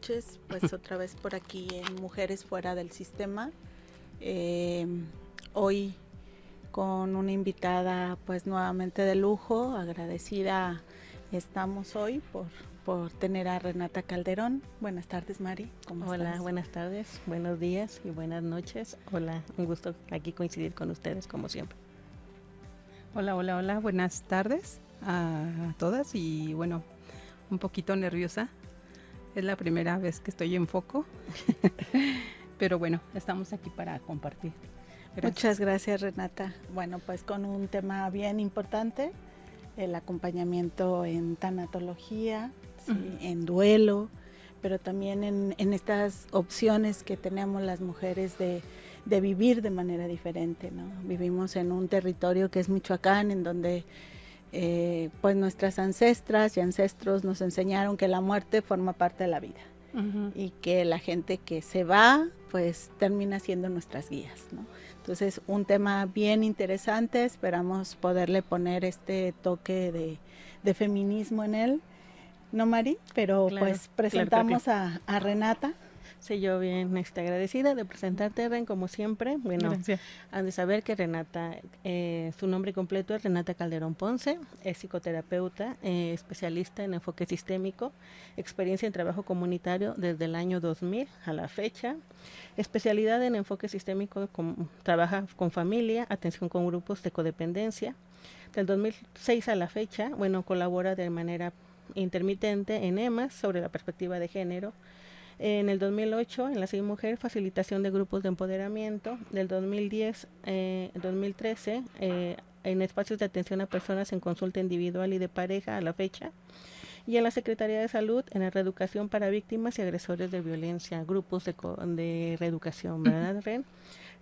noches, pues otra vez por aquí en Mujeres Fuera del Sistema. Hoy con una invitada pues nuevamente de lujo, agradecida estamos hoy por tener a Renata Calderón. Buenas tardes, Mari. ¿Cómo estás? Buenas tardes, buenos días y buenas noches. Hola, un gusto aquí coincidir con ustedes como siempre. Hola, buenas tardes a todas y bueno, un poquito nerviosa. Es la primera vez que estoy en foco, pero bueno, estamos aquí para compartir. Gracias. Muchas gracias, Renata. Bueno, pues con un tema bien importante, el acompañamiento en tanatología, ¿sí? En duelo, pero también en estas opciones que tenemos las mujeres de vivir de manera diferente, ¿no? Vivimos en un territorio que es Michoacán, en donde pues nuestras ancestras y ancestros nos enseñaron que la muerte forma parte de la vida y que la gente que se va pues termina siendo nuestras guías, ¿no? Entonces un tema bien interesante, esperamos poderle poner este toque de feminismo en él, ¿no, Mari? Pero claro, pues presentamos claro a Renata. Sí, yo bien agradecida de presentarte, Ren, como siempre. Bueno, gracias. Han de saber que Renata, su nombre completo es Renata Calderón Ponce, es psicoterapeuta, especialista en enfoque sistémico, experiencia en trabajo comunitario desde el año 2000 a la fecha, especialidad en enfoque sistémico, trabaja con familia, atención con grupos de codependencia. Del 2006 a la fecha, bueno, colabora de manera intermitente en EMAS sobre la perspectiva de género. En el 2008, en la CID Mujer, facilitación de grupos de empoderamiento. Del 2010, 2013, en espacios de atención a personas en consulta individual y de pareja a la fecha. Y en la Secretaría de Salud, en la reeducación para víctimas y agresores de violencia, grupos de reeducación, ¿verdad, Ren?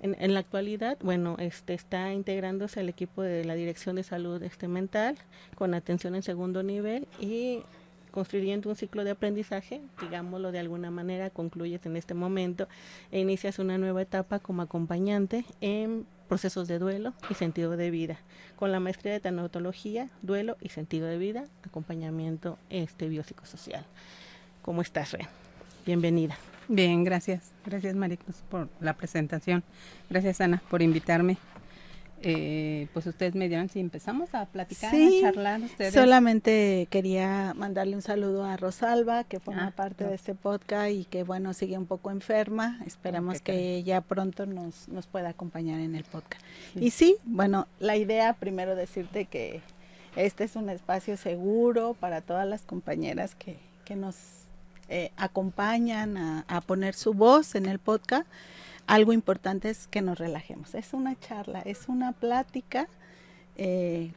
En la actualidad, bueno, está integrándose al equipo de la Dirección de Salud Mental, con atención en segundo nivel y construyendo un ciclo de aprendizaje, digámoslo de alguna manera, concluyes en este momento e inicias una nueva etapa como acompañante en procesos de duelo y sentido de vida, con la maestría de tanatología, duelo y sentido de vida, acompañamiento biopsicosocial. ¿Cómo estás, Ren? Bienvenida. Bien, gracias. Gracias, Maricruz, por la presentación. Gracias, Ana, por invitarme. Pues ustedes me dirán si empezamos a platicar, a charlar ustedes. Solamente quería mandarle un saludo a Rosalba, que forma parte de este podcast y que bueno, sigue un poco enferma. Esperamos que ya pronto nos pueda acompañar en el podcast. Sí. Y sí, bueno, la idea, primero decirte que este es un espacio seguro para todas las compañeras que nos acompañan a poner su voz en el podcast. Algo importante es que nos relajemos, es una charla, es una plática,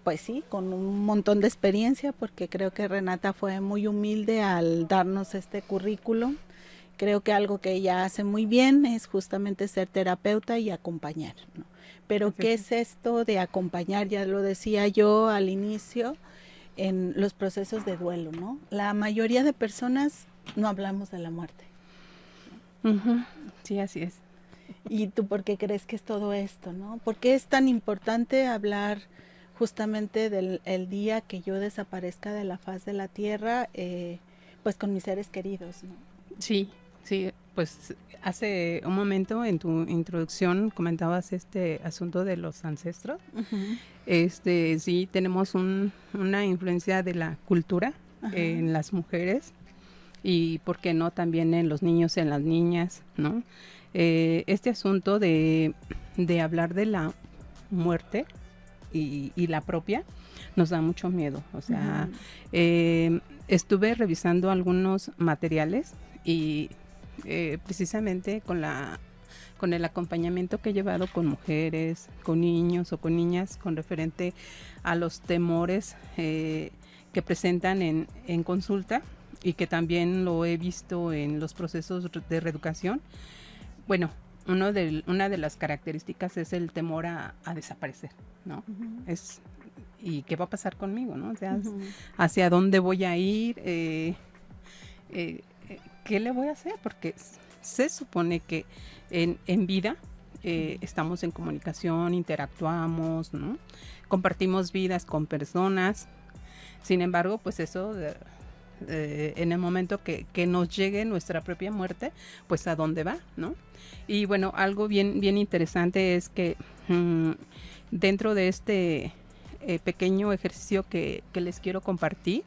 pues sí, con un montón de experiencia, porque creo que Renata fue muy humilde al darnos este currículum. Creo que algo que ella hace muy bien es justamente ser terapeuta y acompañar, ¿no? Pero ¿qué es esto de acompañar? Ya lo decía yo al inicio, en los procesos de duelo, ¿no? La mayoría de personas no hablamos de la muerte. Sí, así es. ¿Y tú por qué crees que es todo esto, no? ¿Por qué es tan importante hablar justamente del el día que yo desaparezca de la faz de la tierra, pues con mis seres queridos, ¿no? Sí, pues hace un momento en tu introducción comentabas este asunto de los ancestros. Sí, tenemos una influencia de la cultura en las mujeres y, ¿por qué no?, también en los niños, en las niñas, ¿no? Este asunto de hablar de la muerte y la propia nos da mucho miedo. O sea, estuve revisando algunos materiales y precisamente con el acompañamiento que he llevado con mujeres, con niños o con niñas, con referente a los temores que presentan en consulta y que también lo he visto en los procesos de reeducación. Bueno, una de las características es el temor a desaparecer, ¿no? ¿Y qué va a pasar conmigo, no? O sea, ¿hacia dónde voy a ir? ¿Qué le voy a hacer? Porque se supone que en vida estamos en comunicación, interactuamos, ¿no? Compartimos vidas con personas. Sin embargo, pues eso en el momento que nos llegue nuestra propia muerte, pues a dónde va, ¿no? Y bueno, algo bien interesante es que dentro de este pequeño ejercicio que les quiero compartir,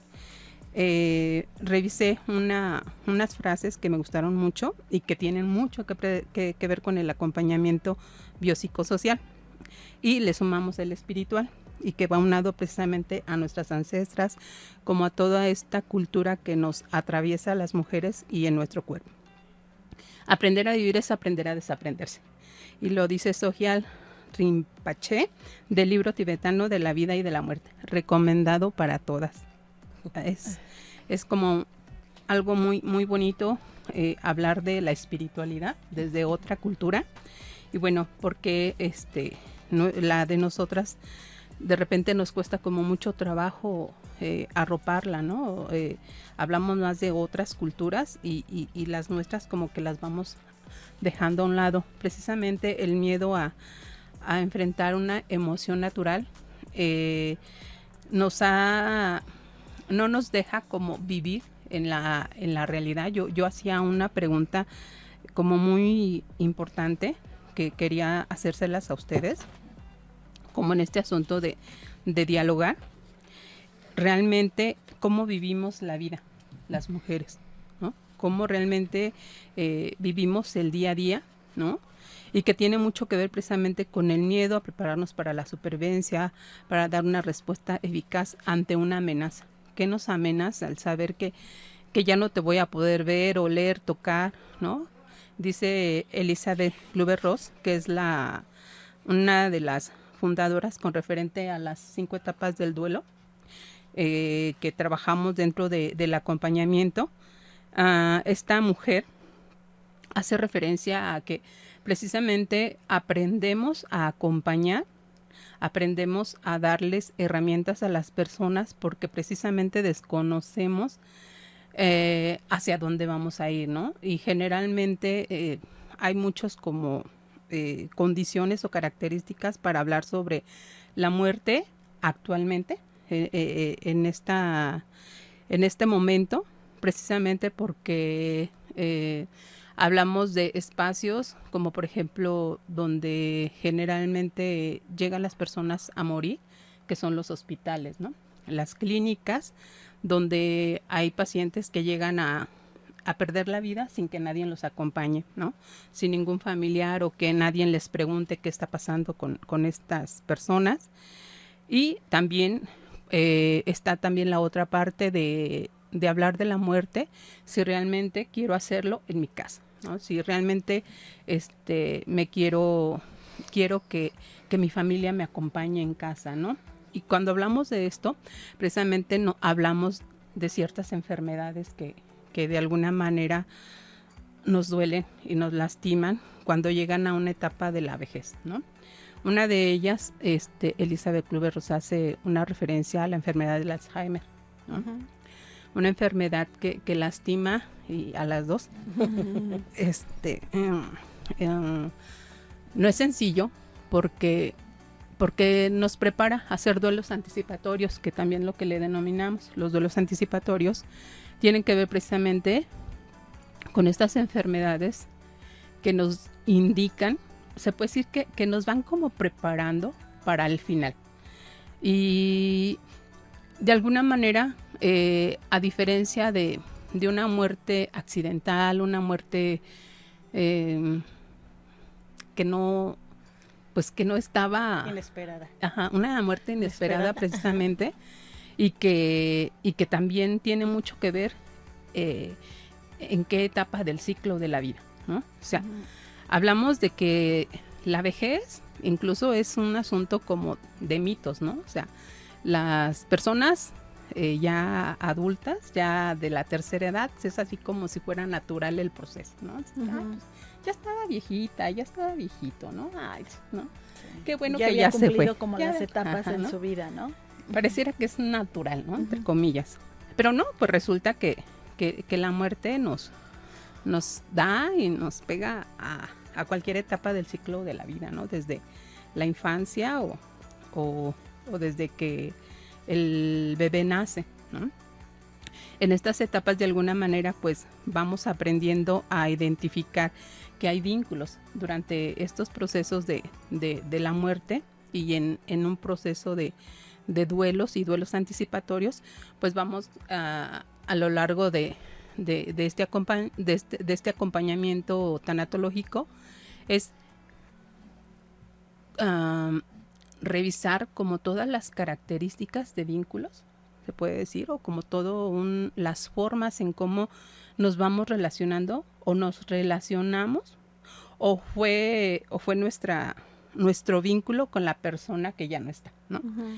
revisé unas frases que me gustaron mucho y que tienen mucho que ver con el acompañamiento biopsicosocial, y le sumamos el espiritual, y que va unado precisamente a nuestras ancestras, como a toda esta cultura que nos atraviesa a las mujeres y en nuestro cuerpo. Aprender a vivir es aprender a desaprenderse, y lo dice Sogyal Rinpoche del libro tibetano de la vida y de la muerte, recomendado para todas. Es como algo muy bonito hablar de la espiritualidad desde otra cultura, y bueno, porque la de nosotras de repente nos cuesta como mucho trabajo arroparla, ¿no? Hablamos más de otras culturas y las nuestras como que las vamos dejando a un lado. Precisamente el miedo a enfrentar una emoción natural no nos deja como vivir en la realidad. Yo hacía una pregunta como muy importante que quería hacérselas a ustedes, como en este asunto de dialogar realmente cómo vivimos la vida, las mujeres, ¿no? Cómo realmente vivimos el día a día, ¿no? Y que tiene mucho que ver precisamente con el miedo a prepararnos para la supervivencia, para dar una respuesta eficaz ante una amenaza. ¿Qué nos amenaza? Al saber que ya no te voy a poder ver, oler, tocar, ¿no? Dice Elizabeth Kübler-Ross, que es una de las fundadoras con referente a las 5 etapas del duelo, que trabajamos dentro del acompañamiento. Esta mujer hace referencia a que precisamente aprendemos a acompañar, aprendemos a darles herramientas a las personas porque precisamente desconocemos hacia dónde vamos a ir, ¿no? Y generalmente hay muchos como condiciones o características para hablar sobre la muerte actualmente en este momento, precisamente porque hablamos de espacios como por ejemplo donde generalmente llegan las personas a morir, que son los hospitales, ¿no? Las clínicas donde hay pacientes que llegan a perder la vida sin que nadie los acompañe, ¿no? Sin ningún familiar o que nadie les pregunte qué está pasando con estas personas. Y también está también la otra parte de hablar de la muerte, si realmente quiero hacerlo en mi casa, ¿no? Si realmente quiero que mi familia me acompañe en casa, ¿no? Y cuando hablamos de esto, precisamente no hablamos de ciertas enfermedades que de alguna manera nos duelen y nos lastiman cuando llegan a una etapa de la vejez, ¿no? Una de ellas, Elizabeth Kübler-Ross hace una referencia a la enfermedad del Alzheimer, ¿no? Uh-huh. Una enfermedad que lastima y a las dos. No es sencillo porque nos prepara a hacer duelos anticipatorios, que también lo que le denominamos los duelos anticipatorios, tienen que ver precisamente con estas enfermedades que nos indican, se puede decir que nos van como preparando para el final. Y de alguna manera, a diferencia de una muerte accidental, una muerte que no estaba... Inesperada. Ajá, una muerte inesperada precisamente, y que también tiene mucho que ver en qué etapa del ciclo de la vida, ¿no? O sea, hablamos de que la vejez incluso es un asunto como de mitos, ¿no? O sea, las personas ya adultas, ya de la tercera edad, es así como si fuera natural el proceso, ¿no? Pues, ya estaba viejita, ya estaba viejito, ¿no? Ay, ¿no? Sí. Qué bueno que ya se fue. Como ya, las etapas en su vida, ¿no? Pareciera que es natural, ¿no? Entre comillas. Pero no, pues resulta que la muerte nos da y nos pega a cualquier etapa del ciclo de la vida, ¿no? Desde la infancia o desde que el bebé nace, ¿no? En estas etapas de alguna manera pues vamos aprendiendo a identificar que hay vínculos durante estos procesos de la muerte y en un proceso de duelos y duelos anticipatorios, pues vamos a lo largo de este acompañamiento tanatológico es revisar como todas las características de vínculos, se puede decir, o como las formas en cómo nos vamos relacionando o nos relacionamos o fue nuestro vínculo con la persona que ya no está, ¿no? Uh-huh.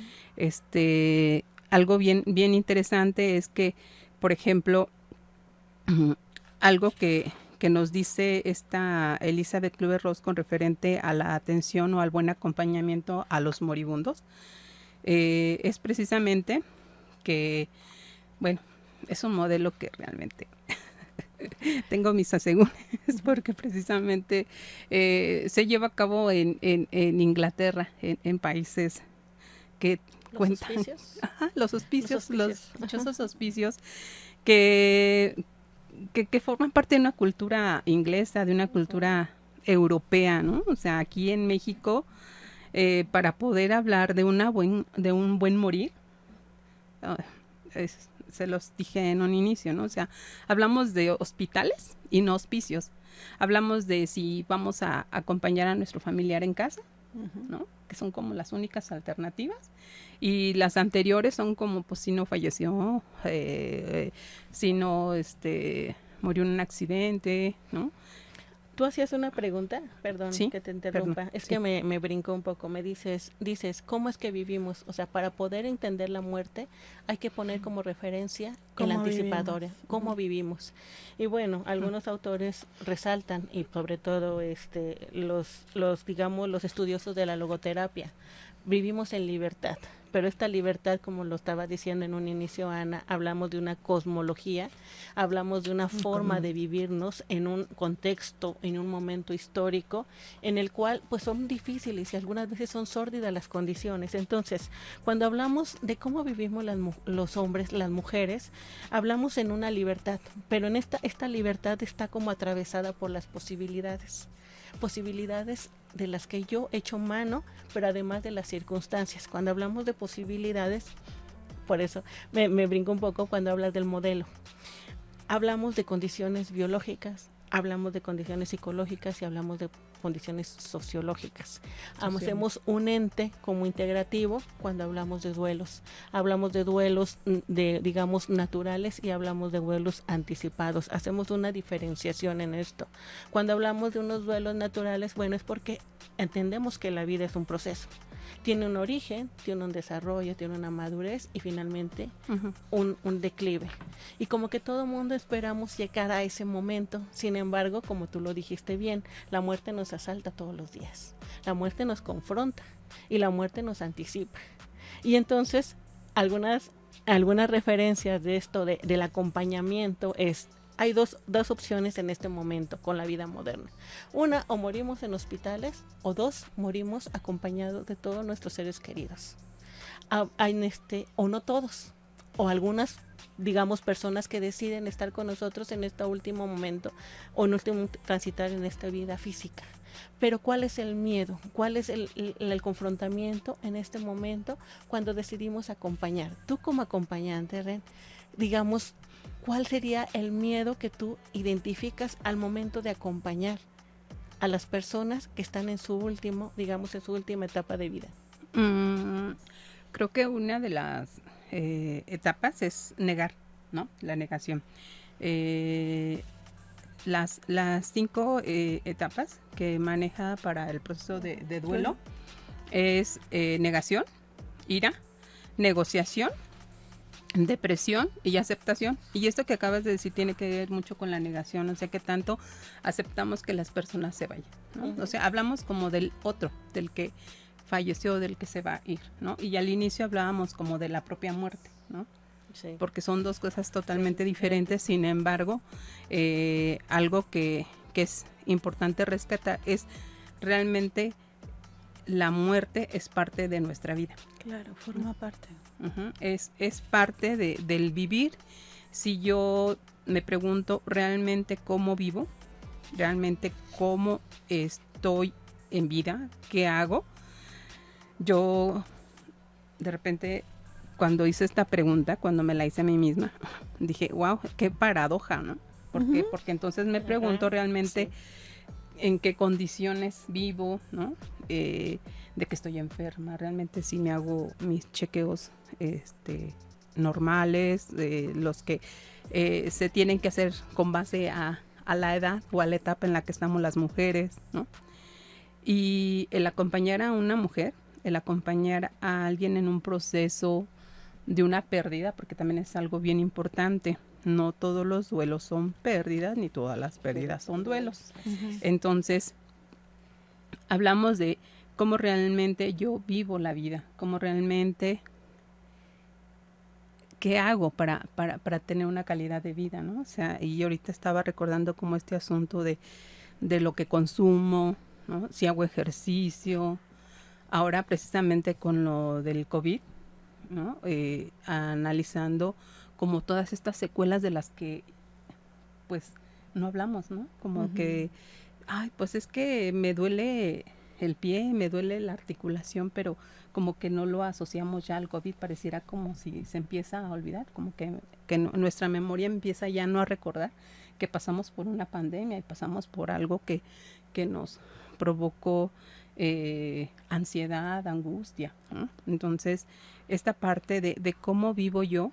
Algo bien interesante es que, por ejemplo, algo que nos dice esta Elizabeth Kübler-Ross con referente a la atención o al buen acompañamiento a los moribundos, es precisamente que, bueno, es un modelo que realmente tengo mis asegúnes porque precisamente se lleva a cabo en Inglaterra, en países que cuentan los hospicios, los dichosos hospicios que forman parte de una cultura inglesa, de una cultura europea, ¿no? O sea, aquí en México, para poder hablar de un buen morir, se los dije en un inicio, ¿no? O sea, hablamos de hospitales y no hospicios. Hablamos de si vamos a acompañar a nuestro familiar en casa, ¿no? Que son como las únicas alternativas. Y las anteriores son como, pues, si no falleció, si no murió en un accidente, ¿no? Tú hacías una pregunta, perdón, ¿sí? Que te interrumpa. Perdón, es sí. Que me brincó un poco. Me dices, ¿cómo es que vivimos? O sea, para poder entender la muerte hay que poner como referencia el anticipatorio, cómo vivimos. Y bueno, algunos autores resaltan, y sobre todo los estudiosos de la logoterapia, vivimos en libertad. Pero esta libertad, como lo estaba diciendo en un inicio Ana, hablamos de una cosmología, hablamos de una forma de vivirnos en un contexto, en un momento histórico, en el cual pues son difíciles y algunas veces son sórdidas las condiciones. Entonces, cuando hablamos de cómo vivimos los hombres, las mujeres, hablamos en una libertad, pero en esta libertad está como atravesada por las posibilidades de las que yo echo mano, pero además de las circunstancias. Cuando hablamos de posibilidades, por eso me brinco un poco cuando hablas del modelo. Hablamos de condiciones biológicas, hablamos de condiciones psicológicas y hablamos de condiciones sociológicas. Hacemos un ente como integrativo cuando hablamos de duelos. Hablamos de duelos digamos naturales y hablamos de duelos anticipados. Hacemos una diferenciación en esto. Cuando hablamos de unos duelos naturales, bueno, es porque entendemos que la vida es un proceso. Tiene un origen, tiene un desarrollo, tiene una madurez y finalmente un declive. Y como que todo mundo esperamos llegar a ese momento. Sin embargo, como tú lo dijiste bien, la muerte nos asalta todos los días. La muerte nos confronta y la muerte nos anticipa. Y entonces, algunas referencias de esto del acompañamiento es: hay dos opciones en este momento con la vida moderna. Una, o morimos en hospitales, o dos, morimos acompañados de todos nuestros seres queridos. O no todos, o algunas, digamos, personas que deciden estar con nosotros en este último momento, o en último transitar en esta vida física. Pero ¿cuál es el miedo? ¿Cuál es el confrontamiento en este momento cuando decidimos acompañar? Tú como acompañante, Ren, digamos, ¿cuál sería el miedo que tú identificas al momento de acompañar a las personas que están en su última etapa de vida? Creo que una de las etapas es negar, ¿no? La negación. Las 5 etapas que maneja para el proceso de duelo es negación, ira, negociación, depresión y aceptación. Y esto que acabas de decir tiene que ver mucho con la negación, o sea, que tanto aceptamos que las personas se vayan, ¿no? O sea, hablamos como del otro, del que falleció, del que se va a ir, ¿no? Y al inicio hablábamos como de la propia muerte, ¿no? Sí. Porque son dos cosas totalmente diferentes. Sin embargo, algo que es importante rescatar es realmente la muerte es parte de nuestra vida. Claro, forma parte. Es parte del vivir. Si yo me pregunto realmente cómo vivo, realmente cómo estoy en vida, qué hago, yo de repente cuando hice esta pregunta, cuando me la hice a mí misma, dije, wow, qué paradoja, ¿no? ¿Por qué? Porque entonces me pregunto realmente en qué condiciones vivo, ¿no? De que estoy enferma, realmente sí me hago mis chequeos normales, los que se tienen que hacer con base a la edad o a la etapa en la que estamos las mujeres, ¿no? Y el acompañar a una mujer, el acompañar a alguien en un proceso de una pérdida, porque también es algo bien importante. No todos los duelos son pérdidas, ni todas las pérdidas son duelos. Entonces, hablamos de cómo realmente yo vivo la vida, cómo realmente, qué hago para tener una calidad de vida, ¿no? O sea, y yo ahorita estaba recordando como este asunto de lo que consumo, ¿no? Si hago ejercicio, ahora precisamente con lo del COVID, ¿no? Analizando como todas estas secuelas de las que pues no hablamos, ¿no? Como que, ay, pues es que me duele el pie, me duele la articulación, pero como que no lo asociamos ya al COVID, pareciera como si se empieza a olvidar, como que nuestra memoria empieza ya no a recordar que pasamos por una pandemia y pasamos por algo que nos provocó ansiedad, angustia, ¿no? Entonces, esta parte de cómo vivo yo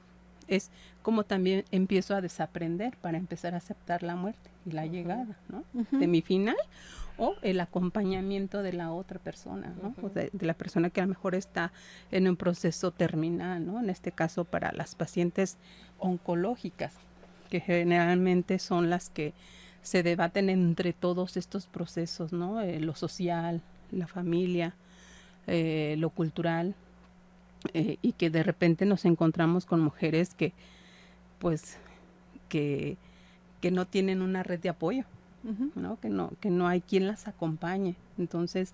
es como también empiezo a desaprender para empezar a aceptar la muerte y la llegada, ¿no? De mi final o el acompañamiento de la otra persona, ¿no? O de la persona que a lo mejor está en un proceso terminal, ¿no? En este caso para las pacientes oncológicas, que generalmente son las que se debaten entre todos estos procesos, ¿no? Lo social, la familia, lo cultural, y que de repente nos encontramos con mujeres que pues que no tienen una red de apoyo, ¿no? Que no hay quien las acompañe. Entonces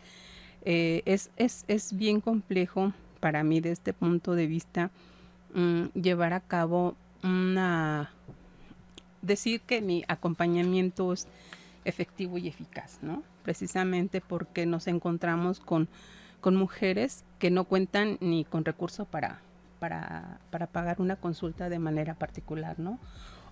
es bien complejo para mí desde este punto de vista llevar a cabo decir que mi acompañamiento es efectivo y eficaz, ¿no? Precisamente porque nos encontramos con mujeres que no cuentan ni con recursos para pagar una consulta de manera particular, ¿no?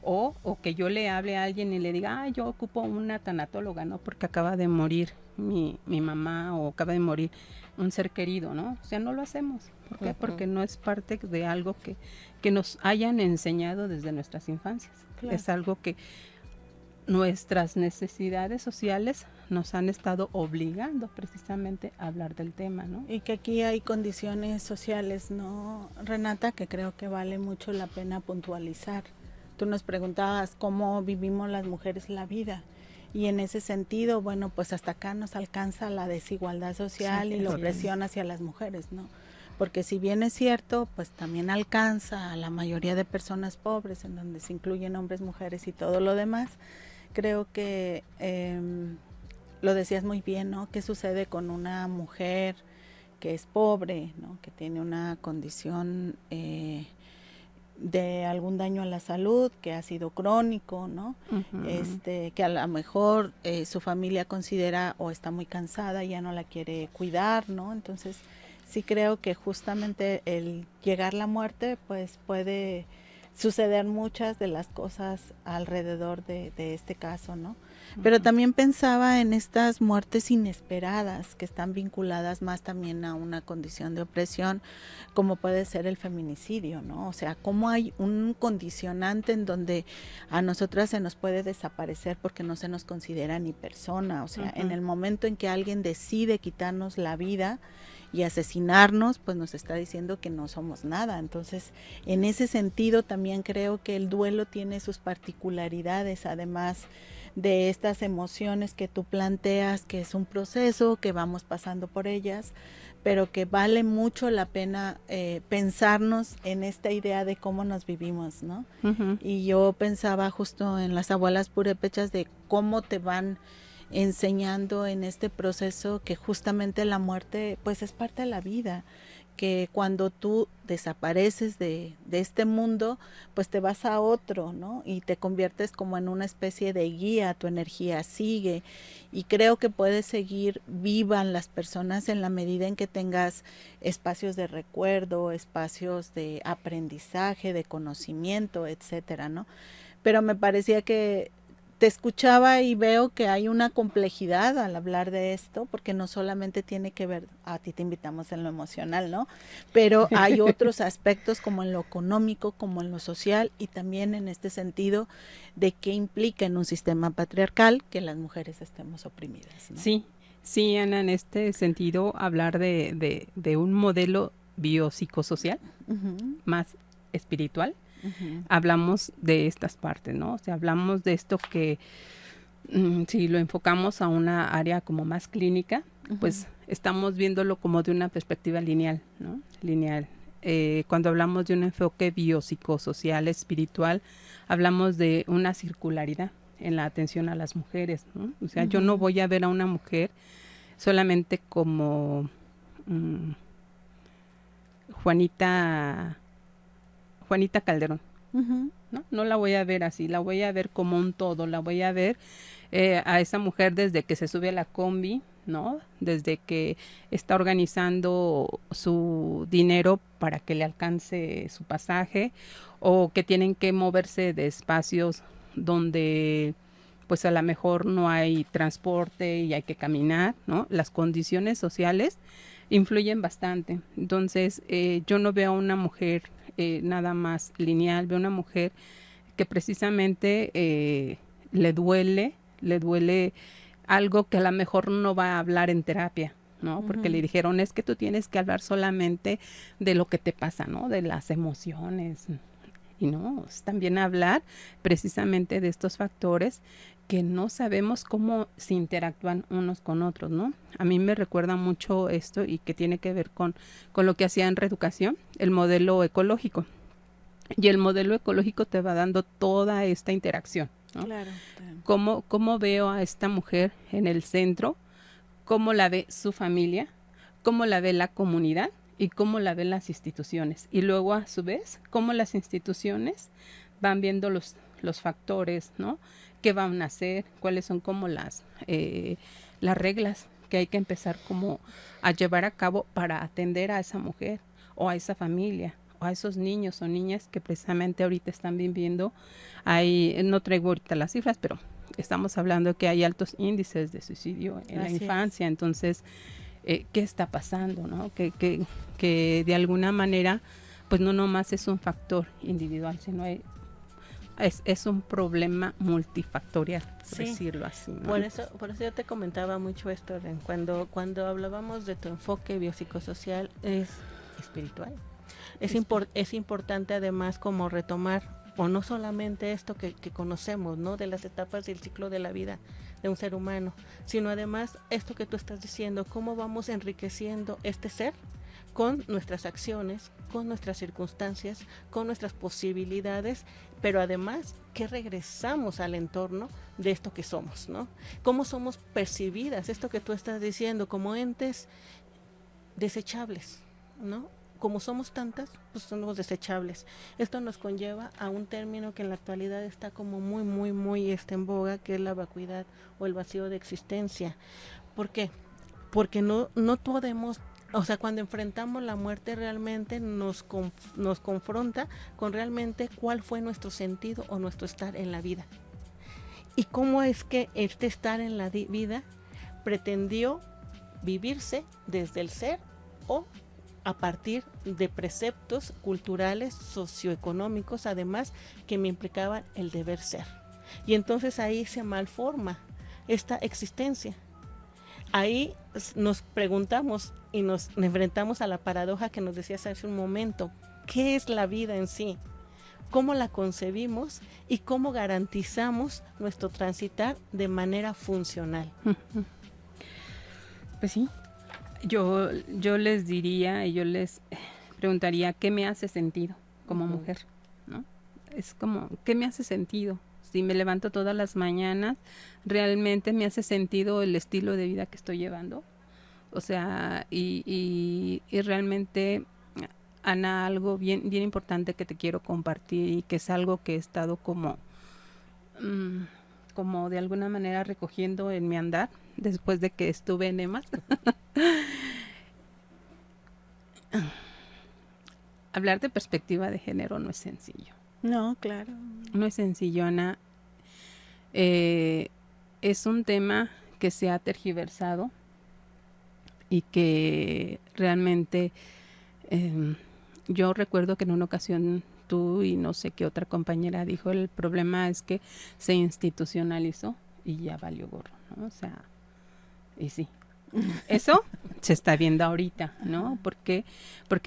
O que yo le hable a alguien y le diga, yo ocupo una tanatóloga, ¿no? Porque acaba de morir mi mamá o acaba de morir un ser querido, ¿no? O sea, no lo hacemos. ¿Por qué? Porque no es parte de algo que nos hayan enseñado desde nuestras infancias. Claro. Es algo que nuestras necesidades sociales nos han estado obligando precisamente a hablar del tema, ¿no? Y que aquí hay condiciones sociales, ¿no, Renata? Que creo que vale mucho la pena puntualizar. Tú nos preguntabas cómo vivimos las mujeres la vida. Y en ese sentido, bueno, pues hasta acá nos alcanza la desigualdad social y la opresión hacia las mujeres, ¿no? Porque si bien es cierto, pues también alcanza a la mayoría de personas pobres, en donde se incluyen hombres, mujeres y todo lo demás. Creo que lo decías muy bien, ¿no? ¿Qué sucede con una mujer que es pobre, ¿no? Que tiene una condición de algún daño a la salud, que ha sido crónico, ¿no? Que a lo mejor su familia considera o está muy cansada y ya no la quiere cuidar, ¿no? Entonces, sí creo que justamente el llegar la muerte, pues puede suceder muchas de las cosas alrededor de este caso, ¿no? Pero también pensaba en estas muertes inesperadas que están vinculadas más también a una condición de opresión, como puede ser el feminicidio, ¿no? O sea, cómo hay un condicionante en donde a nosotras se nos puede desaparecer porque no se nos considera ni persona, o sea, en el momento en que alguien decide quitarnos la vida y asesinarnos, pues nos está diciendo que no somos nada. Entonces, en ese sentido también creo que el duelo tiene sus particularidades, además de estas emociones que tú planteas, que es un proceso, que vamos pasando por ellas, pero que vale mucho la pena pensarnos en esta idea de cómo nos vivimos, ¿no? Y yo pensaba justo en las abuelas purépechas de cómo te van enseñando en este proceso que justamente la muerte pues es parte de la vida, que cuando tú desapareces de este mundo, pues te vas a otro, ¿no? Y te conviertes como en una especie de guía, tu energía sigue, y creo que puedes seguir vivan las personas en la medida en que tengas espacios de recuerdo, espacios de aprendizaje, de conocimiento, etcétera, ¿no? Pero me parecía que te escuchaba y veo que hay una complejidad al hablar de esto, porque no solamente tiene que ver, a ti te invitamos en lo emocional, ¿no? Pero hay otros aspectos como en lo económico, como en lo social y también en este sentido de qué implica en un sistema patriarcal que las mujeres estemos oprimidas, ¿no? Sí, sí, Ana, en este sentido, hablar de un modelo biopsicosocial más espiritual. Hablamos de estas partes, ¿no? O sea, hablamos de esto que si lo enfocamos a una área como más clínica, pues estamos viéndolo como de una perspectiva lineal, ¿no? Lineal. Cuando hablamos de un enfoque biopsicosocial espiritual, hablamos de una circularidad en la atención a las mujeres, ¿no? O sea, yo no voy a ver a una mujer solamente como Juanita Calderón, ¿no? No la voy a ver así, la voy a ver como un todo, la voy a ver a esa mujer desde que se sube a la combi, ¿no? Desde que está organizando su dinero para que le alcance su pasaje, o que tienen que moverse de espacios donde pues a lo mejor no hay transporte y hay que caminar, ¿no? Las condiciones sociales influyen bastante. Entonces, yo no veo a una mujer nada más lineal, veo una mujer que precisamente le duele algo que a lo mejor no va a hablar en terapia, ¿no? Porque le dijeron, es que tú tienes que hablar solamente de lo que te pasa, ¿no? De las emociones. Y no, es también hablar precisamente de estos factores que no sabemos cómo se interactúan unos con otros, ¿no? A mí me recuerda mucho esto y que tiene que ver con lo que hacía en reeducación, el modelo ecológico. Y el modelo ecológico te va dando toda esta interacción, ¿no? Claro. ¿Cómo veo a esta mujer en el centro? ¿Cómo la ve su familia? ¿Cómo la ve la comunidad? Y cómo la ven las instituciones. Y luego, a su vez, cómo las instituciones van viendo los factores, ¿no? ¿Qué van a hacer? ¿Cuáles son como las reglas que hay que empezar como a llevar a cabo para atender a esa mujer o a esa familia o a esos niños o niñas que precisamente ahorita están viviendo? No traigo ahorita las cifras, pero estamos hablando que hay altos índices de suicidio en la infancia. Entonces, ¿qué está pasando, no? Que de alguna manera, pues no nomás es un factor individual, sino es un problema multifactorial, por decirlo así, ¿no? Por eso yo te comentaba mucho esto, Ren. Cuando hablábamos de tu enfoque biopsicosocial, es espiritual. Es importante además como retomar, o no solamente esto que conocemos, ¿no? De las etapas del ciclo de la vida de un ser humano, sino además esto que tú estás diciendo, cómo vamos enriqueciendo este ser con nuestras acciones, con nuestras circunstancias, con nuestras posibilidades, pero además que regresamos al entorno de esto que somos, ¿no? Cómo somos percibidas, esto que tú estás diciendo, como entes desechables, ¿no? Como somos tantas, pues somos desechables. Esto nos conlleva a un término que en la actualidad está como muy en boga, que es la vacuidad o el vacío de existencia. ¿Por qué? Porque no podemos, o sea, cuando enfrentamos la muerte realmente nos confronta con realmente cuál fue nuestro sentido o nuestro estar en la vida. Y cómo es que este estar en la vida pretendió vivirse desde el ser o a partir de preceptos culturales, socioeconómicos, además, que me implicaban el deber ser. Y entonces ahí se malforma esta existencia. Ahí nos preguntamos y nos enfrentamos a la paradoja que nos decías hace un momento. ¿Qué es la vida en sí? ¿Cómo la concebimos y cómo garantizamos nuestro transitar de manera funcional? Pues sí. Yo les diría y yo les preguntaría, ¿qué me hace sentido como mujer? ¿No? Es como, ¿qué me hace sentido? O Si me levanto todas las mañanas, realmente me hace sentido el estilo de vida que estoy llevando. O sea, y realmente, Ana, algo bien importante que te quiero compartir y que es algo que he estado como de alguna manera recogiendo en mi andar después de que estuve en EMAS. Hablar de perspectiva de género no es sencillo. No, claro. No es sencillo, Ana. Es un tema que se ha tergiversado y que realmente yo recuerdo que en una ocasión tú y no sé qué otra compañera dijo, el problema es que se institucionalizó y ya valió gorro, ¿no? O sea, y sí. Eso se está viendo ahorita, ¿no? Porque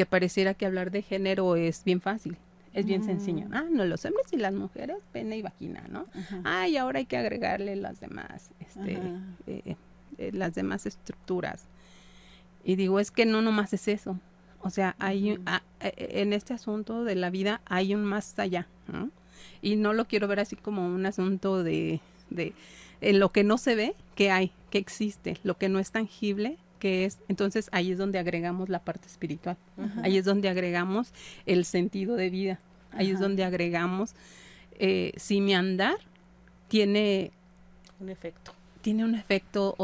pareciera que hablar de género es bien fácil, es bien sencillo. No, los hombres y las mujeres, pene y vagina, ¿no? Y ahora hay que agregarle las demás, las demás estructuras. Y digo, es que no nomás es eso. O sea, en este asunto de la vida hay un más allá, ¿no? Y no lo quiero ver así como un asunto de lo que no se ve, que hay, que existe, lo que no es tangible, que es. Entonces ahí es donde agregamos la parte espiritual, ahí es donde agregamos el sentido de vida, ahí es donde agregamos si mi andar tiene un efecto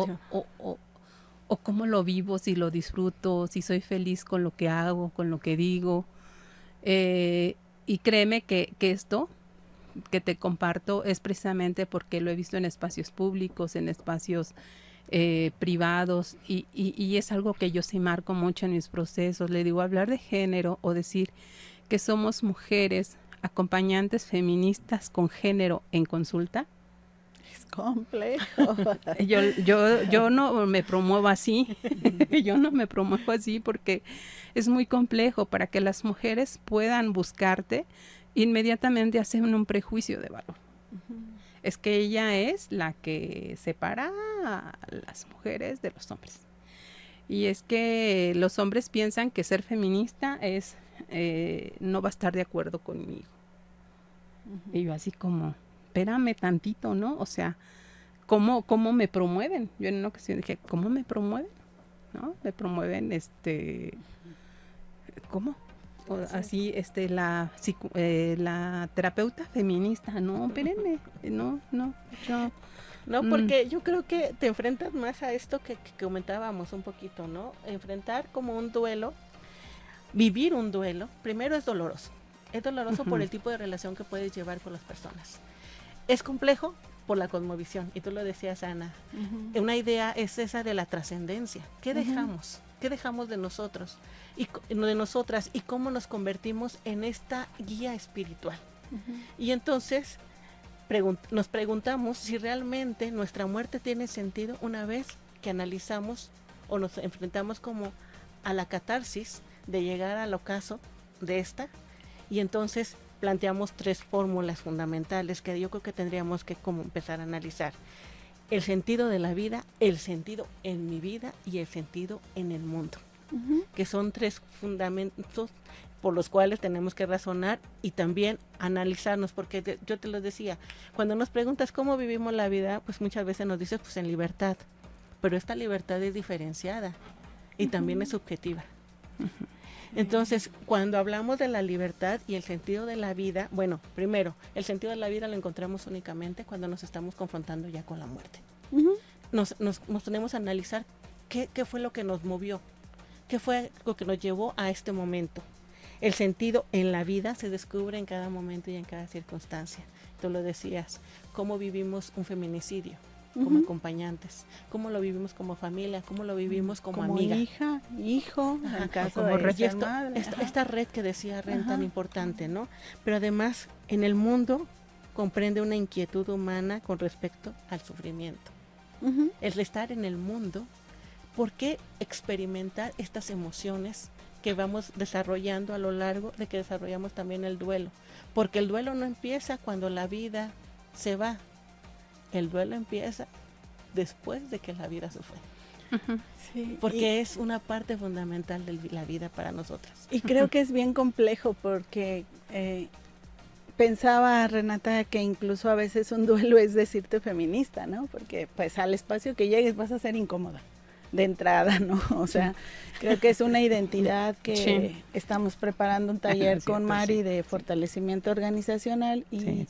o cómo lo vivo, si lo disfruto, si soy feliz con lo que hago, con lo que digo. Y créeme que esto que te comparto es precisamente porque lo he visto en espacios públicos, en espacios privados, y es algo que yo sí marco mucho en mis procesos. Le digo, hablar de género o decir que somos mujeres acompañantes feministas con género en consulta, es complejo. Yo no me promuevo así, yo no me promuevo así porque es muy complejo. Para que las mujeres puedan buscarte, inmediatamente hacen un prejuicio de valor. Es que ella es la que separa a las mujeres de los hombres. Y es que los hombres piensan que ser feminista es no va a estar de acuerdo conmigo. Y yo así como, espérame tantito, ¿no? O sea, ¿cómo me promueven? Yo en una ocasión dije, ¿cómo me promueven? ¿No? Me promueven, ¿cómo? O así, la terapeuta feminista, no, espérenme, no, yo... No, porque yo creo que te enfrentas más a esto que comentábamos un poquito, ¿no? Enfrentar como un duelo, vivir un duelo, primero es doloroso por el tipo de relación que puedes llevar con las personas. Es complejo por la cosmovisión, y tú lo decías, Ana, una idea es esa de la trascendencia. ¿Qué dejamos? ¿Qué dejamos de nosotros y de nosotras, y cómo nos convertimos en esta guía espiritual? Y entonces nos preguntamos si realmente nuestra muerte tiene sentido una vez que analizamos o nos enfrentamos como a la catarsis de llegar al ocaso de esta, y entonces planteamos 3 fórmulas fundamentales que yo creo que tendríamos que como empezar a analizar. El sentido de la vida, el sentido en mi vida y el sentido en el mundo, que son 3 fundamentos por los cuales tenemos que razonar y también analizarnos, porque yo te lo decía, cuando nos preguntas cómo vivimos la vida, pues muchas veces nos dices pues en libertad, pero esta libertad es diferenciada y también es subjetiva. Entonces, cuando hablamos de la libertad y el sentido de la vida, bueno, primero, el sentido de la vida lo encontramos únicamente cuando nos estamos confrontando ya con la muerte. Nos tenemos a analizar qué fue lo que nos movió, qué fue lo que nos llevó a este momento. El sentido en la vida se descubre en cada momento y en cada circunstancia. Tú lo decías, cómo vivimos un feminicidio como acompañantes, cómo lo vivimos como familia, cómo lo vivimos como amiga. Hija, hijo, en caso como de ser madre. Esta red que decía Ren tan importante, ¿no? Pero además, en el mundo comprende una inquietud humana con respecto al sufrimiento. El estar en el mundo, ¿por qué experimentar estas emociones que vamos desarrollando a lo largo de que desarrollamos también el duelo? Porque el duelo no empieza cuando la vida se va. El duelo empieza después de que la vida se fue. Sí, porque es una parte fundamental de la vida para nosotras. Y creo que es bien complejo porque pensaba, Renata, que incluso a veces un duelo es decirte feminista, ¿no? Porque pues al espacio que llegues vas a ser incómoda de entrada, ¿no? O sea, creo que es una identidad que estamos preparando un taller con Mari de fortalecimiento organizacional y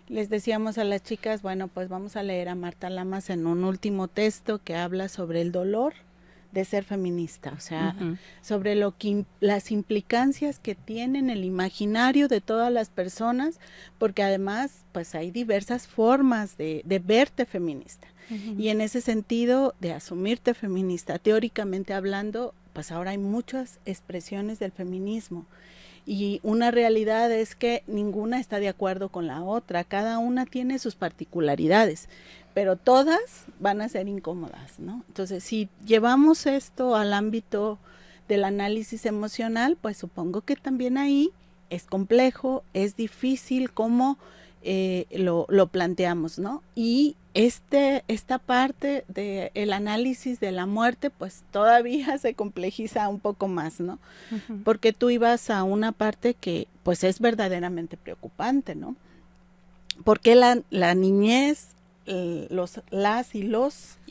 les decíamos a las chicas, bueno, pues vamos a leer a Marta Lamas en un último texto que habla sobre el dolor de ser feminista, o sea, sobre lo que las implicancias que tiene en el imaginario de todas las personas, porque además pues hay diversas formas de verte feminista. Y en ese sentido de asumirte feminista, teóricamente hablando, pues ahora hay muchas expresiones del feminismo. Y una realidad es que ninguna está de acuerdo con la otra, cada una tiene sus particularidades, pero todas van a ser incómodas, ¿no? Entonces, si llevamos esto al ámbito del análisis emocional, pues supongo que también ahí es complejo, es difícil cómo lo planteamos, ¿no? Y esta parte del análisis de la muerte, pues todavía se complejiza un poco más, ¿no? Porque tú ibas a una parte que pues es verdaderamente preocupante, ¿no? Porque la niñez, las y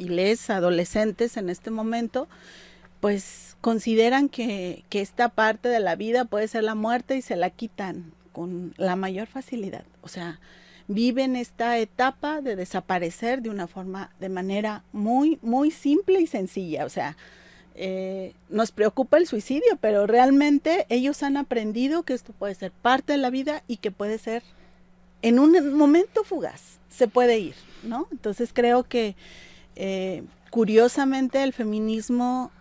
les adolescentes en este momento, pues consideran que esta parte de la vida puede ser la muerte y se la quitan con la mayor facilidad. O sea, viven esta etapa de desaparecer de manera muy, muy simple y sencilla. O sea, nos preocupa el suicidio, pero realmente ellos han aprendido que esto puede ser parte de la vida y que puede ser en un momento fugaz, se puede ir, ¿no? Entonces creo que curiosamente el feminismo,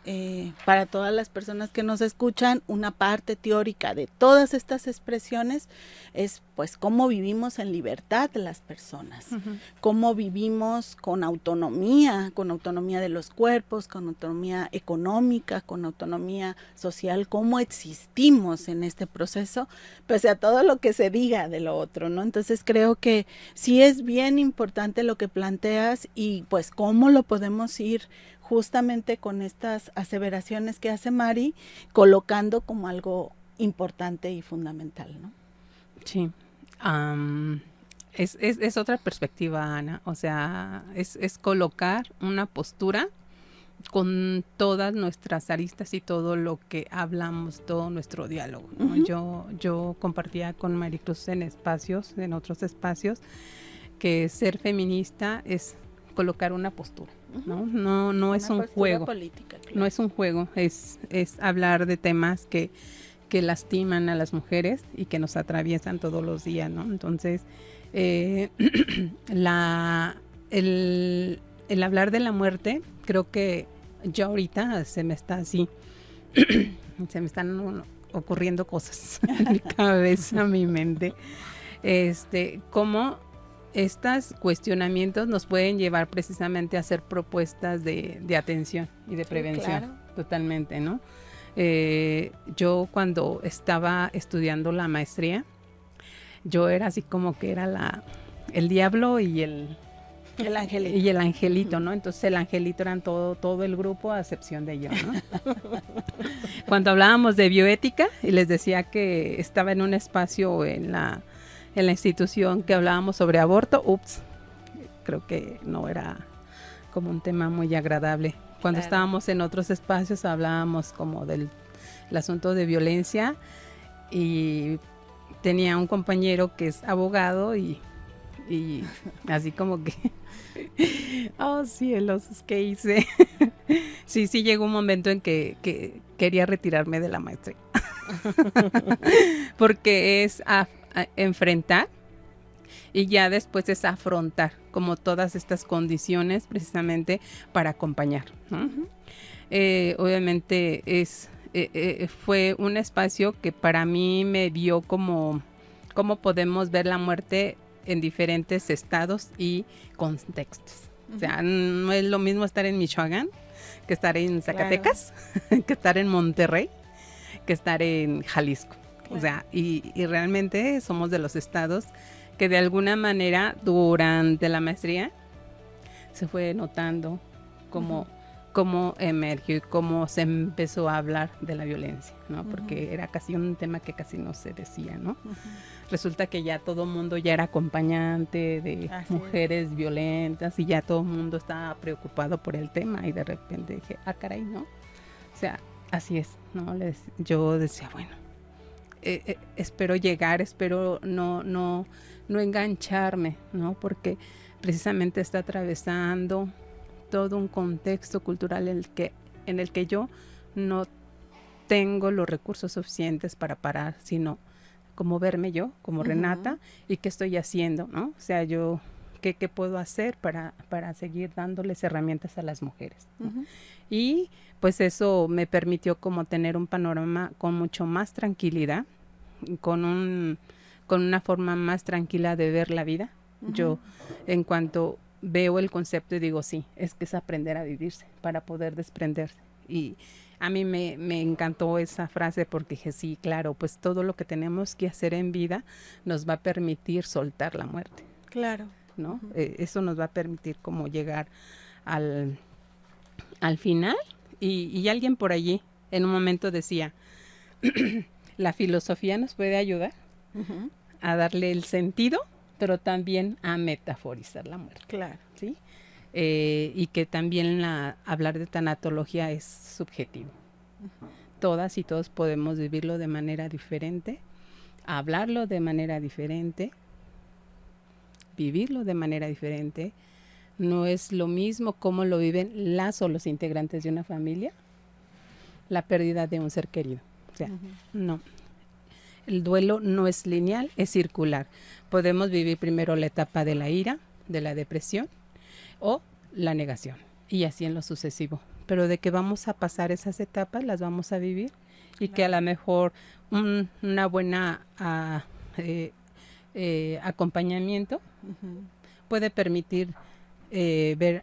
para todas las personas que nos escuchan, una parte teórica de todas estas expresiones es pues cómo vivimos en libertad las personas, cómo vivimos con autonomía de los cuerpos, con autonomía económica, con autonomía social, cómo existimos en este proceso, pese a todo lo que se diga de lo otro, ¿no? Entonces creo que sí es bien importante lo que planteas y pues cómo lo podemos ir justamente con estas aseveraciones que hace Mari, colocando como algo importante y fundamental, ¿no? Sí, es otra perspectiva, Ana, o sea, es colocar una postura con todas nuestras aristas y todo lo que hablamos, todo nuestro diálogo, ¿no? Yo compartía con Maricruz en otros espacios, que ser feminista es colocar una postura, ¿no? No es un juego, política, claro. No es un juego, es hablar de temas que lastiman a las mujeres y que nos atraviesan todos los días, ¿no? Entonces, el hablar de la muerte, creo que yo ahorita se me están ocurriendo cosas en mi cabeza, en mi mente, cómo estos cuestionamientos nos pueden llevar precisamente a hacer propuestas de atención y de prevención, claro. Totalmente, ¿no? Yo cuando estaba estudiando la maestría, yo era así como que era el diablo y el angelito. Y el angelito, ¿no? Entonces el angelito eran todo el grupo a excepción de yo, ¿no? Cuando hablábamos de bioética y les decía que estaba en un espacio en la institución que hablábamos sobre aborto, creo que no era como un tema muy agradable. Cuando estábamos en otros espacios hablábamos como del asunto de violencia y tenía un compañero que es abogado y así como que oh cielos, ¿qué hice? Sí llegó un momento en que quería retirarme de la maestría porque es enfrentar y ya después es afrontar como todas estas condiciones precisamente para acompañar, ¿no? Obviamente fue un espacio que para mí me dio como cómo podemos ver la muerte en diferentes estados y contextos. O sea, no es lo mismo estar en Michoacán que estar en Zacatecas, claro. Que estar en Monterrey, que estar en Jalisco. Claro. O sea, y realmente somos de los estados que de alguna manera durante la maestría se fue notando como cómo emergió y cómo se empezó a hablar de la violencia, ¿no? Porque era casi un tema que casi no se decía, ¿no? Resulta que ya todo el mundo ya era acompañante de mujeres violentas y ya todo el mundo estaba preocupado por el tema y de repente dije, caray, ¿no? O sea, así es, ¿no? Yo decía, bueno, espero llegar, espero no engancharme, ¿no? Porque precisamente está atravesando todo un contexto cultural en el que yo no tengo los recursos suficientes para parar, sino como verme yo, como Renata, y qué estoy haciendo, ¿no? O sea, yo, ¿qué puedo hacer para seguir dándoles herramientas a las mujeres, ¿no? Y pues eso me permitió como tener un panorama con mucho más tranquilidad, con una forma más tranquila de ver la vida. Yo, en cuanto veo el concepto y digo, sí, es que es aprender a vivirse para poder desprenderse. Y a mí me encantó esa frase porque dije, sí, claro, pues todo lo que tenemos que hacer en vida nos va a permitir soltar la muerte. Claro. ¿No? Eso nos va a permitir como llegar al final. Y alguien por allí en un momento decía, la filosofía nos puede ayudar a darle el sentido, pero también a metaforizar la muerte. Claro. ¿Sí? Y que también hablar de tanatología es subjetivo. Todas y todos podemos vivirlo de manera diferente, hablarlo de manera diferente, vivirlo de manera diferente. No es lo mismo cómo lo viven las o los integrantes de una familia, la pérdida de un ser querido. O sea, no. El duelo no es lineal, es circular. Podemos vivir primero la etapa de la ira, de la depresión o la negación, y así en lo sucesivo. Pero de que vamos a pasar esas etapas, las vamos a vivir, y que a lo mejor una buena acompañamiento puede permitir ver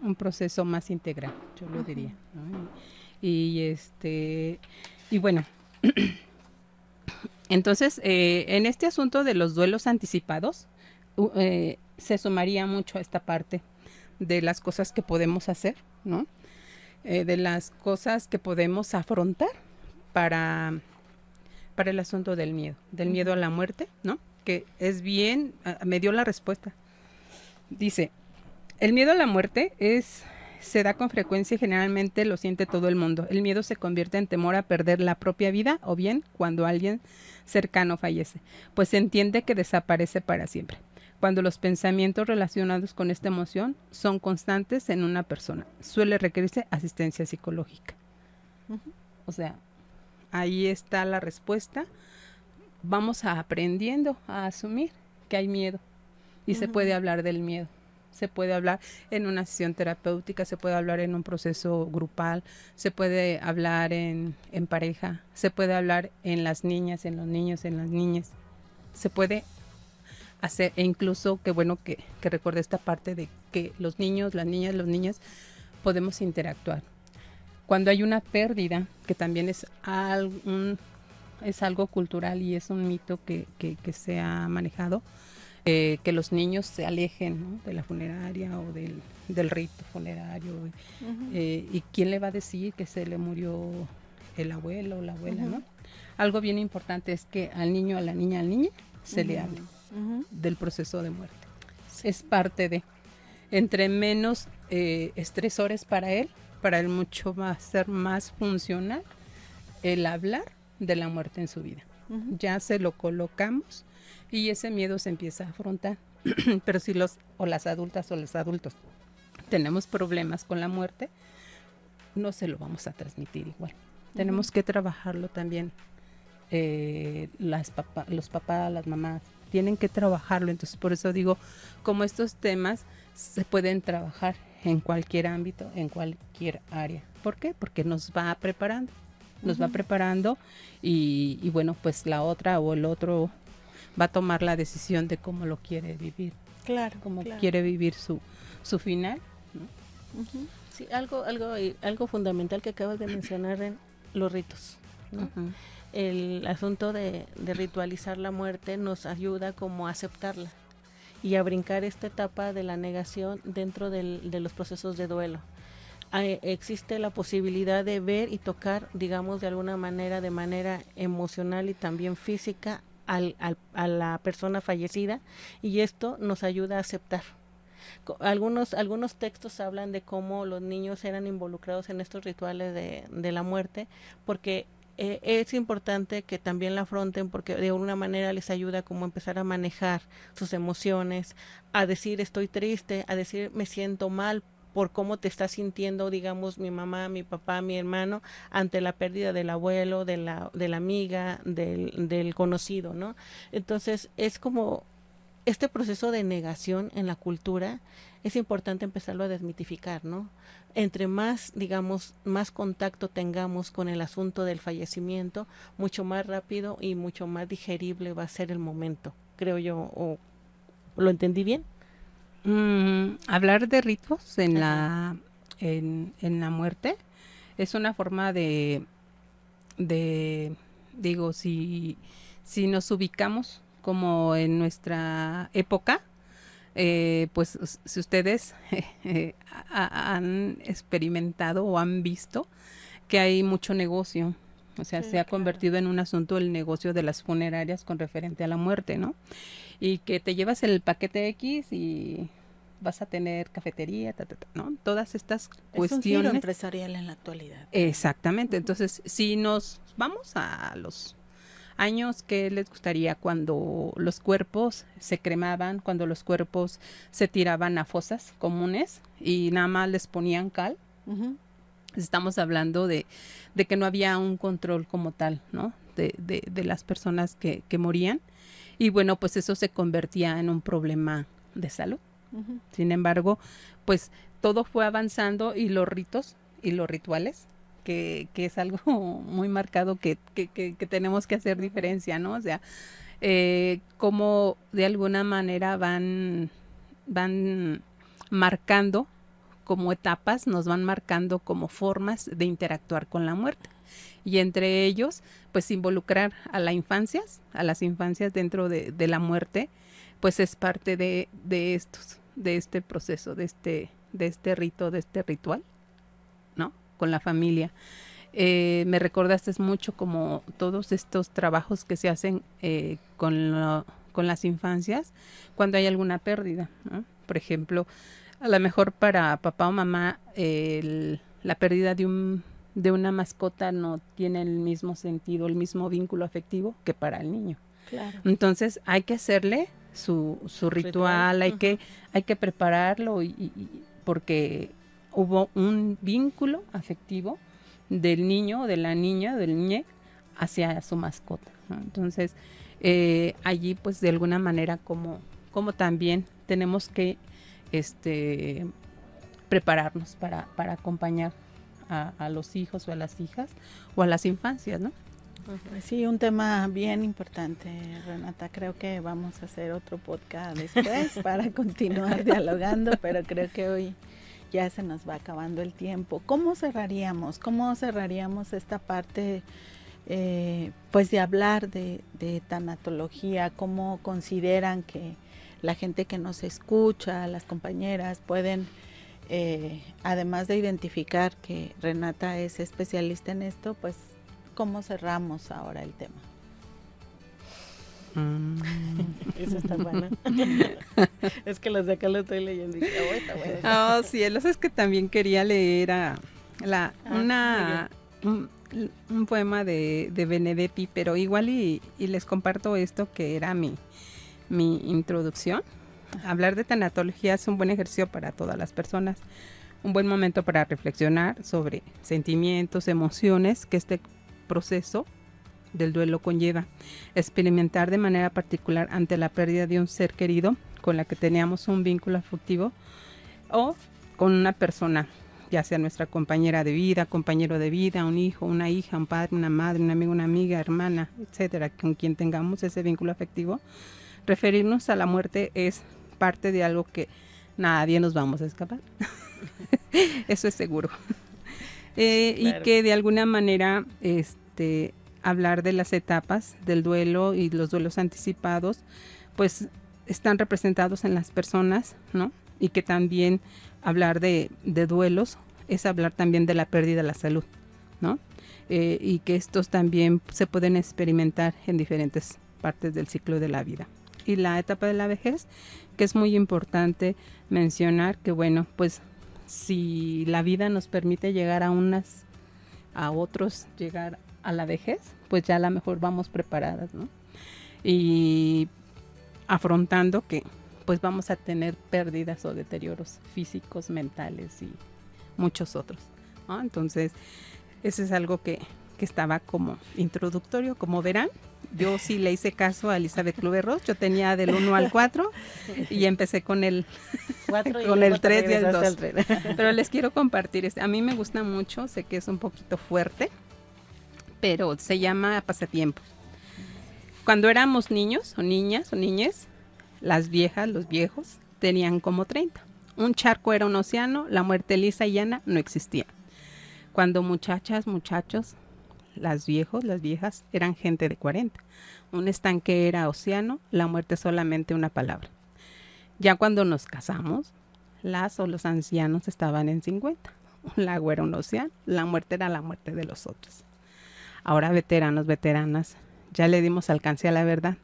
un proceso más integral, yo lo diría, ¿no? Y bueno, entonces en este asunto de los duelos anticipados se sumaría mucho a esta parte de las cosas que podemos hacer, ¿no? De las cosas que podemos afrontar para el asunto del miedo a la muerte, ¿no? Que es bien, me dio la respuesta. Dice, el miedo a la muerte se da con frecuencia y generalmente lo siente todo el mundo. El miedo se convierte en temor a perder la propia vida o bien cuando alguien cercano fallece, pues se entiende que desaparece para siempre. Cuando los pensamientos relacionados con esta emoción son constantes en una persona, suele requerirse asistencia psicológica. O sea, ahí está la respuesta. Vamos aprendiendo a asumir que hay miedo y se puede hablar del miedo. Se puede hablar en una sesión terapéutica, se puede hablar en un proceso grupal, se puede hablar en pareja, se puede hablar en las niñas, en los niños, en las niñas. Se puede hacer, e incluso qué bueno que recuerde esta parte de que los niños, las niñas, los niños podemos interactuar. Cuando hay una pérdida, que también es algo cultural y es un mito que se ha manejado, que los niños se alejen, ¿no?, de la funeraria o del rito funerario. ¿Y quién le va a decir que se le murió el abuelo o la abuela, ¿no? Algo bien importante es que al niño, a la niña, al niño se le hable del proceso de muerte. Sí. Es parte de, entre menos estresores para él mucho va a ser más funcional el hablar de la muerte en su vida. Ya se lo colocamos y ese miedo se empieza a afrontar. Pero si las adultas o los adultos tenemos problemas con la muerte, no se lo vamos a transmitir igual. Tenemos que trabajarlo también. Los papás, las mamás, tienen que trabajarlo. Entonces, por eso digo, como estos temas se pueden trabajar en cualquier ámbito, en cualquier área. ¿Por qué? Porque nos va preparando. Nos va preparando y bueno, pues la otra o el otro va a tomar la decisión de cómo lo quiere vivir. Claro. Cómo quiere vivir su final, ¿no? Sí, algo fundamental que acabas de mencionar, en los ritos, ¿no? El asunto de ritualizar la muerte nos ayuda como a aceptarla y a brincar esta etapa de la negación dentro de los procesos de duelo. existe la posibilidad de ver y tocar, digamos, de alguna manera, de manera emocional y también física a la persona fallecida, y esto nos ayuda a aceptar. Algunos textos hablan de cómo los niños eran involucrados en estos rituales de la muerte, porque es importante que también la afronten, porque de alguna manera les ayuda como a empezar a manejar sus emociones, a decir estoy triste, a decir me siento mal por cómo te está sintiendo, digamos, mi mamá, mi papá, mi hermano, ante la pérdida del abuelo, de la amiga, del conocido, ¿no? Entonces es como este proceso de negación en la cultura, es importante empezarlo a desmitificar, ¿no? Entre más, digamos, más contacto tengamos con el asunto del fallecimiento, mucho más rápido y mucho más digerible va a ser el momento, creo yo. ¿O lo entendí bien? Hablar de ritos en la muerte es una forma de digo, si nos ubicamos como en nuestra época, pues si ustedes han experimentado o han visto que hay mucho negocio, o sea, se ha convertido en un asunto el negocio de las funerarias con referente a la muerte, ¿no? Y que te llevas el paquete X y vas a tener cafetería, ¿no? Todas estas cuestiones. Es un giro empresarial en la actualidad. Exactamente. Entonces, si nos vamos a los años, ¿qué les gustaría cuando los cuerpos se cremaban, cuando los cuerpos se tiraban a fosas comunes y nada más les ponían cal? Uh-huh. Estamos hablando de que no había un control como tal, ¿no? De las personas que morían. Y bueno, pues eso se convertía en un problema de salud. Uh-huh. Sin embargo, pues todo fue avanzando y los ritos y los rituales, que es algo muy marcado que tenemos que hacer diferencia, ¿no? O sea, cómo de alguna manera van marcando como etapas, nos van marcando como formas de interactuar con la muerte. Y entre ellos, pues involucrar a las infancias dentro de la muerte, pues es parte de este proceso, de este rito, de este ritual, ¿no? Con la familia. Me recordaste mucho como todos estos trabajos que se hacen con las infancias cuando hay alguna pérdida, ¿no? Por ejemplo, a lo mejor para papá o mamá la pérdida de una mascota no tiene el mismo sentido, el mismo vínculo afectivo que para el niño. Claro. Entonces hay que hacerle su ritual, hay que prepararlo y porque hubo un vínculo afectivo del niño, de la niña, del niñe hacia su mascota, ¿no? Entonces allí pues de alguna manera como también tenemos que prepararnos para acompañar a los hijos o a las hijas o a las infancias, ¿no? Sí, un tema bien importante, Renata. Creo que vamos a hacer otro podcast después para continuar dialogando, pero creo que hoy ya se nos va acabando el tiempo. ¿Cómo cerraríamos esta parte, pues de hablar de tanatología? ¿Cómo consideran que la gente que nos escucha, las compañeras, pueden, además de identificar que Renata es especialista en esto, pues cómo cerramos ahora el tema? Eso está bueno. Es que los de acá lo estoy leyendo y dije, está bueno. Oh, sí, es que también quería leer un poema de Benedetti, pero igual y les comparto esto que era mi introducción. Hablar de tanatología es un buen ejercicio para todas las personas, un buen momento para reflexionar sobre sentimientos, emociones que este proceso del duelo conlleva, experimentar de manera particular ante la pérdida de un ser querido con la que teníamos un vínculo afectivo o con una persona, ya sea nuestra compañera de vida, compañero de vida, un hijo, una hija, un padre, una madre, un amigo, una amiga, hermana, etcétera, con quien tengamos ese vínculo afectivo. Referirnos a la muerte es parte de algo que nadie nos vamos a escapar. Eso es seguro. Claro. Y que de alguna manera hablar de las etapas del duelo y los duelos anticipados, pues están representados en las personas, ¿no? Y que también hablar de duelos es hablar también de la pérdida de la salud, ¿no? Y que estos también se pueden experimentar en diferentes partes del ciclo de la vida. Y la etapa de la vejez, que es muy importante mencionar que, bueno, pues si la vida nos permite llegar a otros llegar a la vejez, pues ya a lo mejor vamos preparadas, ¿no? Y afrontando que pues vamos a tener pérdidas o deterioros físicos, mentales y muchos otros, ¿no? Entonces, eso es algo que estaba como introductorio. Como verán, yo sí le hice caso a Elizabeth Kluber-Ross. Yo tenía del 1 al 4 y empecé con el 4 con el 3 y el 2. Pero les quiero compartir, a mí me gusta mucho, sé que es un poquito fuerte, pero se llama Pasatiempo. Cuando éramos niños o niñas o niñes, las viejas, los viejos, tenían como 30. Un charco era un océano, la muerte lisa y llana no existía. Cuando muchachas, muchachos, las viejas, eran gente de 40. Un estanque era océano, la muerte solamente una palabra. Ya cuando nos casamos, las o los ancianos estaban en 50. Un lago era un océano, la muerte era la muerte de los otros. Ahora veteranos, veteranas, ya le dimos alcance a la verdad.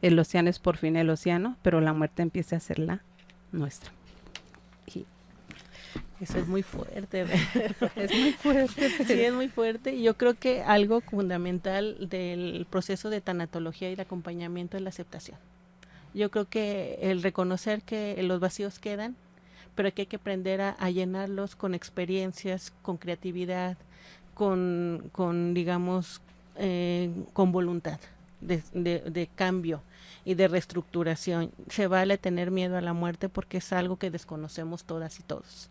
El océano es por fin el océano, pero la muerte empieza a ser la nuestra. Y eso es muy fuerte. Es muy fuerte. Sí, es muy fuerte. Y yo creo que algo fundamental del proceso de tanatología y de acompañamiento es la aceptación. Yo creo que el reconocer que los vacíos quedan, pero que hay que aprender a llenarlos con experiencias, con creatividad, con digamos, con voluntad de cambio y de reestructuración. Se vale tener miedo a la muerte porque es algo que desconocemos todas y todos.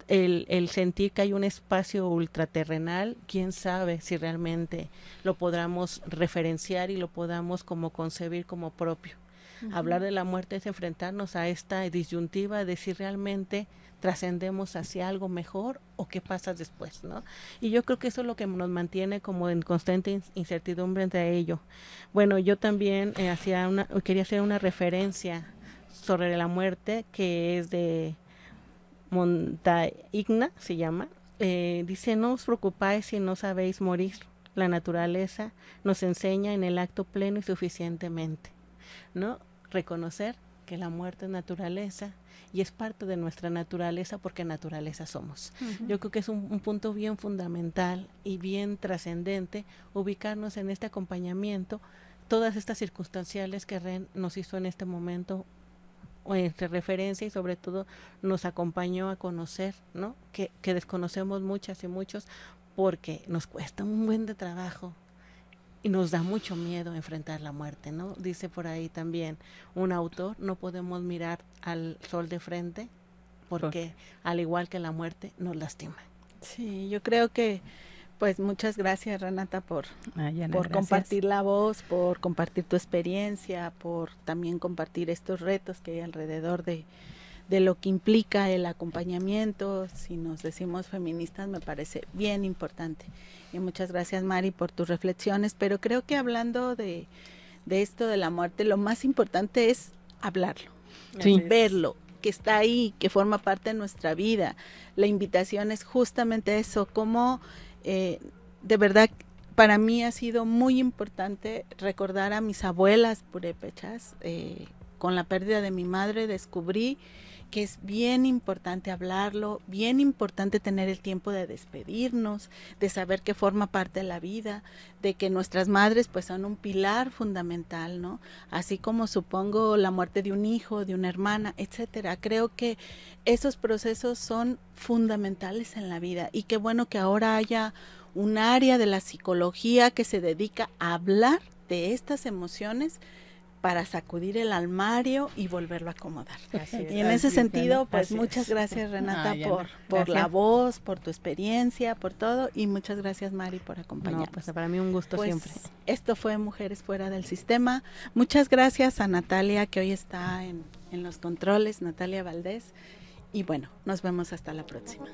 El sentir que hay un espacio ultraterrenal, quién sabe si realmente lo podamos referenciar y lo podamos como concebir como propio. Uh-huh. Hablar de la muerte es enfrentarnos a esta disyuntiva de si realmente trascendemos hacia algo mejor o qué pasa después, ¿no? Y yo creo que eso es lo que nos mantiene como en constante incertidumbre entre ello. Bueno, yo también quería hacer una referencia sobre la muerte que es de Montaigne, se llama. Dice: no os preocupáis si no sabéis morir. La naturaleza nos enseña en el acto pleno y suficientemente, ¿no? Reconocer que la muerte es naturaleza y es parte de nuestra naturaleza porque naturaleza somos. Uh-huh. Yo creo que es un punto bien fundamental y bien trascendente ubicarnos en este acompañamiento, todas estas circunstanciales que Ren nos hizo en este momento entre referencia y sobre todo nos acompañó a conocer, ¿no? Que desconocemos muchas y muchos porque nos cuesta un buen de trabajo y nos da mucho miedo enfrentar la muerte, ¿no? Dice por ahí también un autor: no podemos mirar al sol de frente porque al igual que la muerte nos lastima. Sí, yo creo que pues muchas gracias, Renata, por compartir la voz, por compartir tu experiencia, por también compartir estos retos que hay alrededor de lo que implica el acompañamiento. Si nos decimos feministas, me parece bien importante. Y muchas gracias, Mari, por tus reflexiones. Pero creo que hablando de esto de la muerte, lo más importante es hablarlo, sí, verlo, que está ahí, que forma parte de nuestra vida. La invitación es justamente eso, como de verdad para mí ha sido muy importante recordar a mis abuelas purépechas. Con la pérdida de mi madre descubrí que es bien importante hablarlo, bien importante tener el tiempo de despedirnos, de saber que forma parte de la vida, de que nuestras madres pues son un pilar fundamental, ¿no? Así como supongo la muerte de un hijo, de una hermana, etcétera. Creo que esos procesos son fundamentales en la vida y qué bueno que ahora haya un área de la psicología que se dedica a hablar de estas emociones para sacudir el armario y volverlo a acomodar. Y en ese sentido, pues muchas gracias, Renata, por la voz, por tu experiencia, por todo, y muchas gracias, Mari, por acompañarnos. No, pues para mí un gusto siempre. Esto fue Mujeres Fuera del Sistema. Muchas gracias a Natalia, que hoy está en los controles, Natalia Valdés, y bueno, nos vemos hasta la próxima.